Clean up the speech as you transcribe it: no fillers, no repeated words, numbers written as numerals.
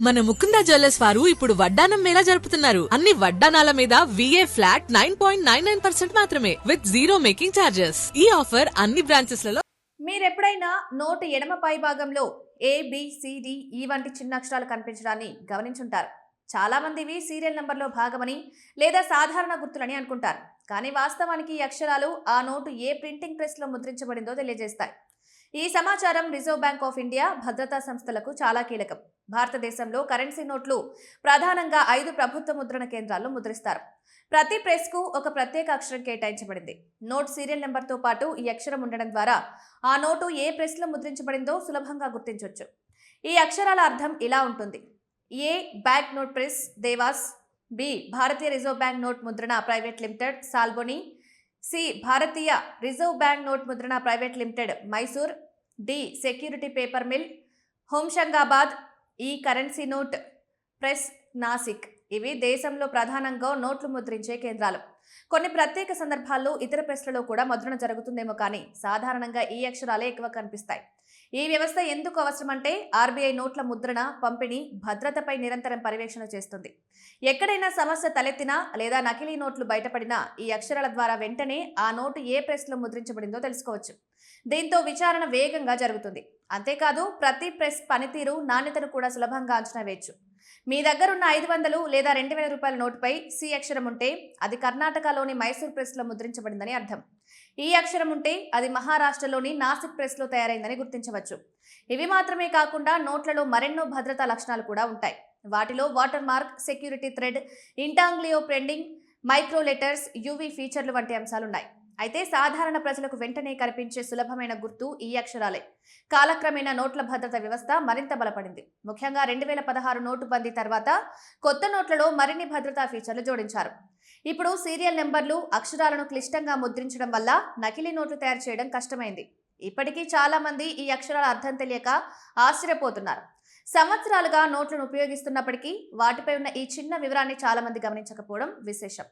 మన ముకుందా జ్యువెలర్స్ వారు ఇప్పుడు వడ్డానం మేళా జరుపుతున్నారు. అన్ని వడ్డానాల మీద VA ఫ్లాట్ 9.99% మాత్రమే విత్ జీరో మేకింగ్ చార్జెస్. ఈ ఆఫర్ అన్ని బ్రాంచెస్ లలో. మీరెప్పుడైనా నోటు ఎడమ పై భాగంలో ABCDE వంటి చిన్న అక్షరాలు కనిపించడాన్ని గమనించుంటారు. చాలా మంది ఇవి సీరియల్ నంబర్లో భాగమని లేదా సాధారణ గుర్తులని అనుకుంటారు. కానీ వాస్తవానికి ఈ అక్షరాలు ఆ నోటు ఏ ప్రింటింగ్ ప్రెస్ లో ముద్రించబడిందో తెలియజేస్తాయి. ఈ సమాచారం రిజర్వ్ బ్యాంక్ ఆఫ్ ఇండియా భద్రతా సంస్థలకు చాలా కీలకం. భారతదేశంలో కరెన్సీ నోట్లు ప్రధానంగా 5 ప్రభుత్వ ముద్రణ కేంద్రాల్లో ముద్రిస్తారు. ప్రతి ప్రెస్ కు ఒక ప్రత్యేక అక్షరం కేటాయించబడింది. నోట్ సీరియల్ నెంబర్తో పాటు ఈ అక్షరం ఉండడం ద్వారా ఆ నోటు ఏ ప్రెస్ లో ముద్రించబడిందో సులభంగా గుర్తించవచ్చు. ఈ అక్షరాల అర్థం ఇలా ఉంటుంది: A bank note press Dewas, B Bharatiya reserve bank note Mudran private limited Salboni, C Bharatiya reserve bank note Mudran private limited Mysore, D security paper mill Hoshangabad, ఈ కరెన్సీ నోట్ ప్రెస్ నాసిక్. ఇవి దేశంలో ప్రధానంగా నోట్లు ముద్రించే కేంద్రాలు. కొన్ని ప్రత్యేక సందర్భాల్లో ఇతర ప్రెస్లలో కూడా ముద్రణ జరుగుతుందేమో, కానీ సాధారణంగా ఈ అక్షరాలే ఎక్కువ కనిపిస్తాయి. ఈ వ్యవస్థ ఎందుకు అవసరమంటే RBI నోట్ల ముద్రణ, పంపిణీ, భద్రతపై నిరంతరం పర్యవేక్షణ చేస్తుంది. ఎక్కడైనా సమస్య తలెత్తినా లేదా నకిలీ నోట్లు బయటపడినా ఈ అక్షరాల ద్వారా వెంటనే ఆ నోటు ఏ ప్రెస్లో ముద్రించబడిందో తెలుసుకోవచ్చు. దీంతో విచారణ వేగంగా జరుగుతుంది. అంతేకాదు ప్రతి ప్రెస్ పనితీరు, నాణ్యతను కూడా సులభంగా అంచనా వేయచ్చు. మీ దగ్గరున్న 500 లేదా 2000 రూపాయల నోటుపై C అక్షరం ఉంటే అది కర్ణాటకలోని మైసూర్ ప్రెస్లో ముద్రించబడిందని అర్థం. ఈ అక్షరం ఉంటే అది మహారాష్ట్రలోని నాసిక్ ప్రెస్లో తయారైందని గుర్తించవచ్చు. ఇవి మాత్రమే కాకుండా నోట్లలో మరెన్నో భద్రతా లక్షణాలు కూడా ఉంటాయి. వాటిలో water mark, security thread, intaglio printing, micro letters, UV ఫీచర్లు వంటి అంశాలున్నాయి. అయితే సాధారణ ప్రజలకు వెంటనే కనిపించే సులభమైన గుర్తు ఈ అక్షరాలే. కాలక్రమేణా నోట్ల భద్రత వ్యవస్థ మరింత బలపడింది. ముఖ్యంగా 2016 నోటు బందీ తర్వాత కొత్త నోట్లలో మరిన్ని భద్రతా ఫీచర్లు జోడించారు. ఇప్పుడు సీరియల్ నెంబర్లు, అక్షరాలను క్లిష్టంగా ముద్రించడం వల్ల నకిలీ నోట్లు తయారు చేయడం కష్టమైంది. ఇప్పటికీ చాలా మంది ఈ అక్షరాల అర్థం తెలియక ఆశ్చర్యపోతున్నారు. సంవత్సరాలుగా నోట్లను ఉపయోగిస్తున్నప్పటికీ వాటిపై ఉన్న ఈ చిన్న వివరాన్ని చాలా మంది గమనించకపోవడం విశేషం.